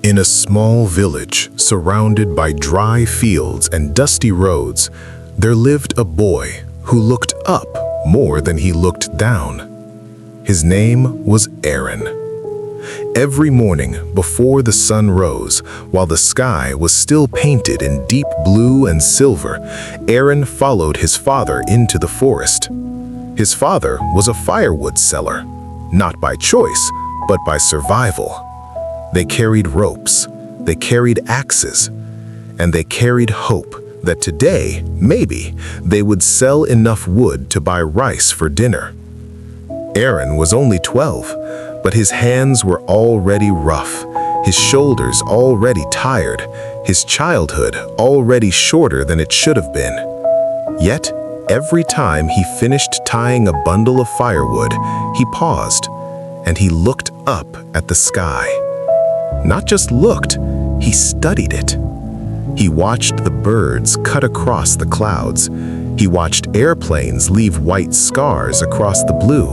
In a small village surrounded by dry fields and dusty roads, there lived a boy who looked up more than he looked down. His name was Aaron. Every morning before the sun rose, while the sky was still painted in deep blue and silver, Aaron followed his father into the forest. His father was a firewood seller, not by choice, but by survival. They carried ropes, they carried axes, and they carried hope that today, maybe, they would sell enough wood to buy rice for dinner. Aaron was only 12, but his hands were already rough, his shoulders already tired, his childhood already shorter than it should have been. Yet, every time he finished tying a bundle of firewood, he paused, and he looked up at the sky. Not just looked, he studied it. He watched the birds cut across the clouds. He watched airplanes leave white scars across the blue.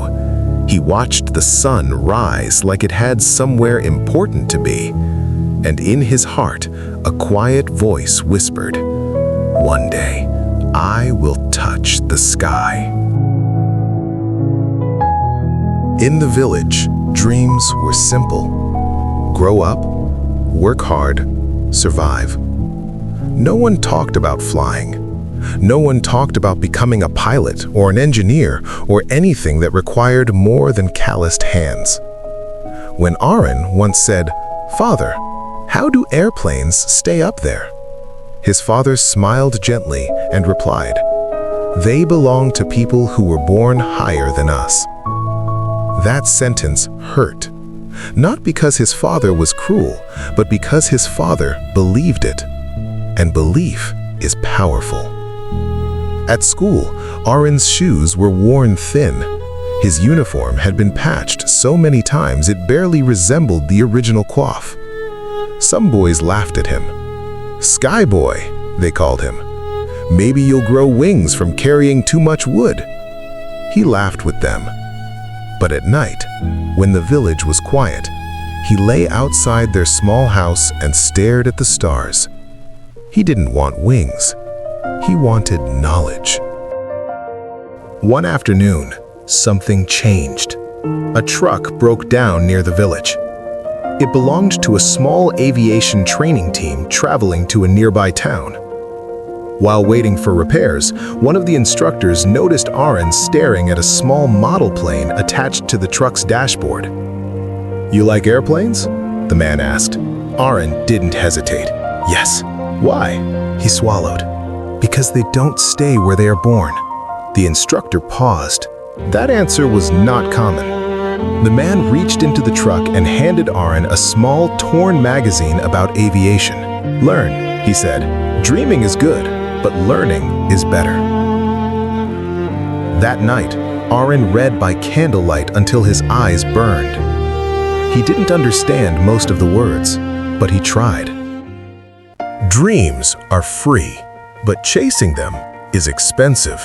He watched the sun rise like it had somewhere important to be. And in his heart, a quiet voice whispered, "One day, I will touch the sky." In the village, dreams were simple. Grow up, work hard, survive. No one talked about flying. No one talked about becoming a pilot or an engineer or anything that required more than calloused hands. When Aaron once said, "Father, how do airplanes stay up there?" His father smiled gently and replied, "They belong to people who were born higher than us." That sentence hurt. Not because his father was cruel, but because his father believed it. And belief is powerful. At school, Aaron's shoes were worn thin. His uniform had been patched so many times it barely resembled the original coif. Some boys laughed at him. "Sky Boy," they called him. "Maybe you'll grow wings from carrying too much wood." He laughed with them. But at night, when the village was quiet, he lay outside their small house and stared at the stars. He didn't want wings. He wanted knowledge. One afternoon, something changed. A truck broke down near the village. It belonged to a small aviation training team traveling to a nearby town. While waiting for repairs, one of the instructors noticed Aaron staring at a small model plane attached to the truck's dashboard. "You like airplanes?" the man asked. Aaron didn't hesitate. "Yes." "Why?" He swallowed. "Because they don't stay where they are born." The instructor paused. That answer was not common. The man reached into the truck and handed Aaron a small, torn magazine about aviation. "Learn," he said. "Dreaming is good, but learning is better." That night, Aaron read by candlelight until his eyes burned. He didn't understand most of the words, but he tried. Dreams are free, but chasing them is expensive.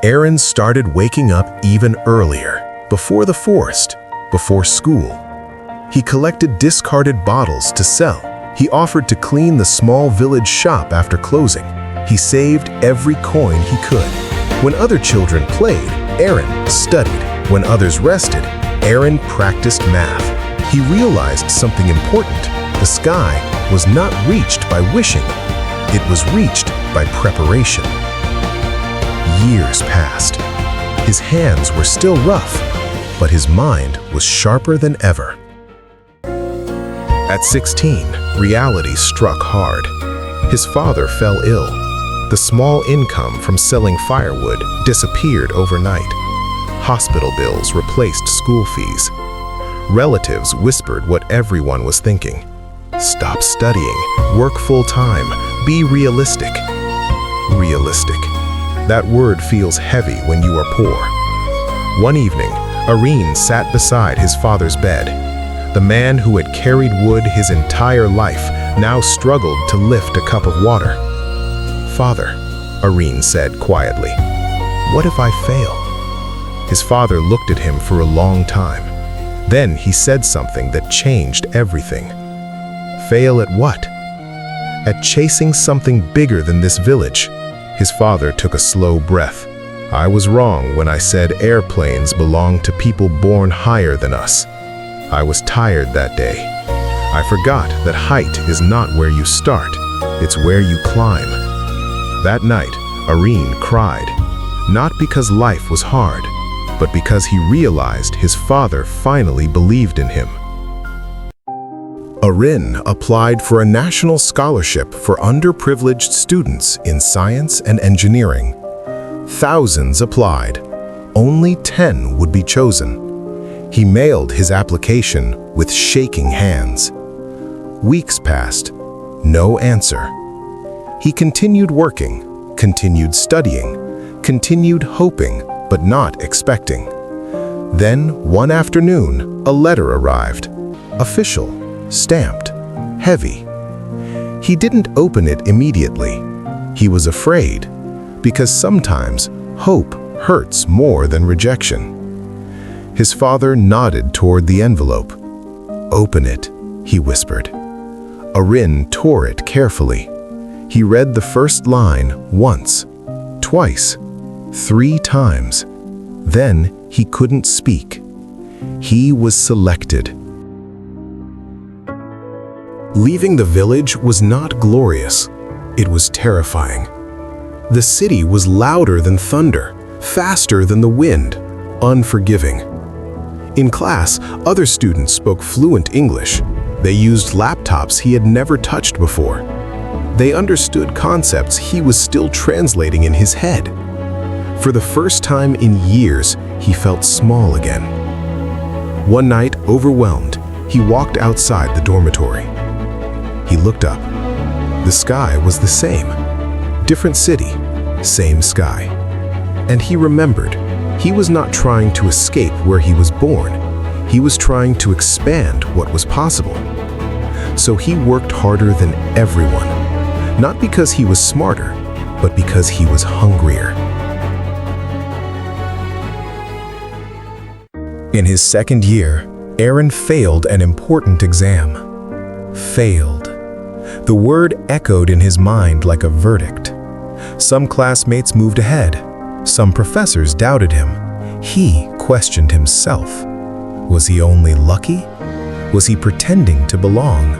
Aaron started waking up even earlier, before the forest, before school. He collected discarded bottles to sell. He offered to clean the small village shop after closing. He saved every coin he could. When other children played, Aaron studied. When others rested, Aaron practiced math. He realized something important. The sky was not reached by wishing. It was reached by preparation. Years passed. His hands were still rough, but his mind was sharper than ever. At 16, reality struck hard. His father fell ill. The small income from selling firewood disappeared overnight. Hospital bills replaced school fees. Relatives whispered what everyone was thinking. "Stop studying, work full-time, be realistic." Realistic. That word feels heavy when you are poor. One evening, Aaron sat beside his father's bed. The man who had carried wood his entire life now struggled to lift a cup of water. "Father," Aaron said quietly, "what if I fail?" His father looked at him for a long time. Then he said something that changed everything. Fail at what? At chasing something bigger than this village. His father took a slow breath. I was wrong when I said airplanes belong to people born higher than us. I was tired that day. I forgot that height is not where you start, it's where you climb. That night, Areen cried, not because life was hard, but because he realized his father finally believed in him. Areen applied for a national scholarship for underprivileged students in science and engineering. Thousands applied. Only 10 would be chosen. He mailed his application with shaking hands. Weeks passed. No answer. He continued working, continued studying, continued hoping, but not expecting. Then, one afternoon, a letter arrived. Official, stamped, heavy. He didn't open it immediately. He was afraid, because sometimes hope hurts more than rejection. His father nodded toward the envelope. "Open it," he whispered. Areen tore it carefully. He read the first line once, twice, 3 times. Then he couldn't speak. He was selected. Leaving the village was not glorious. It was terrifying. The city was louder than thunder, faster than the wind, unforgiving. In class, other students spoke fluent English. They used laptops he had never touched before. They understood concepts he was still translating in his head. For the first time in years, he felt small again. One night, overwhelmed, he walked outside the dormitory. He looked up. The sky was the same. Different city, same sky. And he remembered, he was not trying to escape where he was born. He was trying to expand what was possible. So he worked harder than everyone. Not because he was smarter, but because he was hungrier. In his second year, Aaron failed an important exam. Failed. The word echoed in his mind like a verdict. Some classmates moved ahead. Some professors doubted him. He questioned himself. Was he only lucky? Was he pretending to belong?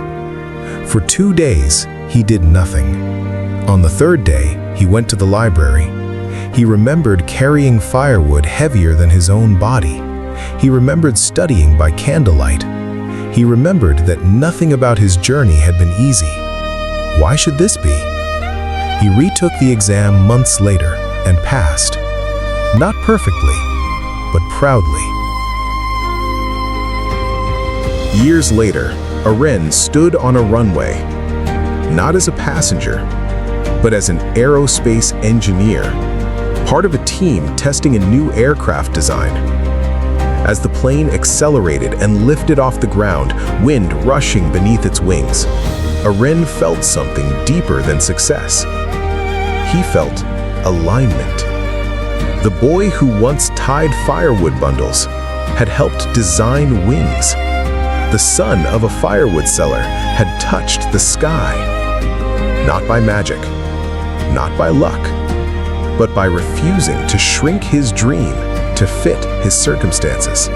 For 2 days, he did nothing. On the 3rd day, he went to the library. He remembered carrying firewood heavier than his own body. He remembered studying by candlelight. He remembered that nothing about his journey had been easy. Why should this be? He retook the exam months later and passed. Not perfectly, but proudly. Years later, Areen stood on a runway, not as a passenger, but as an aerospace engineer, part of a team testing a new aircraft design. As the plane accelerated and lifted off the ground, wind rushing beneath its wings, Areen felt something deeper than success. He felt alignment. The boy who once tied firewood bundles had helped design wings. The son of a firewood seller had touched the sky. Not by magic, not by luck, but by refusing to shrink his dream to fit his circumstances.